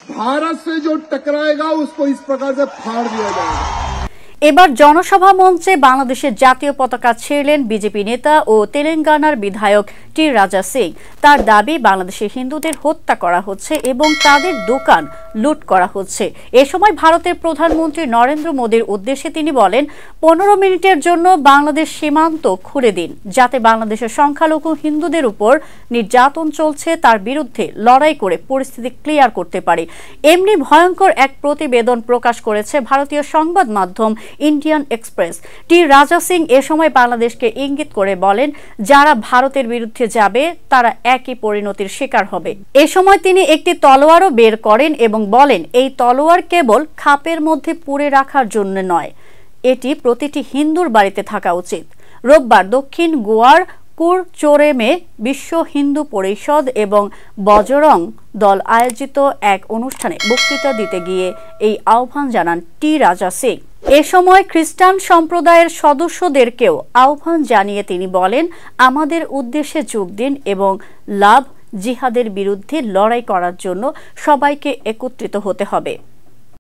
भारत से जो टकराएगा उसको इस प्रकार से फाड़ दिया जाएगा। এবার জনসভা মঞ্চে বাংলাদেশের জাতীয় পতাকা ছেড়লেন বিজেপি নেতা ও তেলেঙ্গানার বিধায়ক টি রাজা সিং। তার দাবি বাংলাদেশে হিন্দুদের হত্যা করা হচ্ছে এবং তাদের দোকান লুট করা হচ্ছে। এ সময় ভারতের প্রধানমন্ত্রী নরেন্দ্র মোদীর উদ্দেশ্যে তিনি বলেন, 15 মিনিটের জন্য বাংলাদেশ সীমান্ত খুলে দিন, যাতে বাংলাদেশের সংখ্যালঘু হিন্দুদের উপর নির্যাতন চলছে তার বিরুদ্ধে লড়াই করে পরিস্থিতি ক্লিয়ার করতে পারে। এমনি ভয়ঙ্কর এক প্রতিবেদন প্রকাশ করেছে ভারতীয় সংবাদ মাধ্যম ইন্ডিয়ান এক্সপ্রেস। টি রাজা সিং এ সময় বাংলাদেশকে ইঙ্গিত করে বলেন, যারা ভারতের বিরুদ্ধে যাবে তারা একই পরিণতির শিকার হবে। এ সময় তিনি একটি তলোয়ারও বের করেন এবং বলেন, এই তলোয়ার কেবল খাপের মধ্যে পুরে রাখার জন্য নয়, এটি প্রতিটি হিন্দুর বাড়িতে থাকা উচিত। রোববার দক্ষিণ গোয়ার কুরচোরেমে বিশ্ব হিন্দু পরিষদ এবং বজরং দল আয়োজিত এক অনুষ্ঠানে বক্তৃতা দিতে গিয়ে এই আহ্বান জানান টি রাজা সিং। এ সময় খ্রিস্টান সম্প্রদায়ের সদস্যদেরকেও আহ্বান জানিয়ে তিনি বলেন, আমাদের উদ্দেশ্যে যোগ দিন এবং লাভ জিহাদের বিরুদ্ধে লড়াই করার জন্য সবাইকে একত্রিত হতে হবে।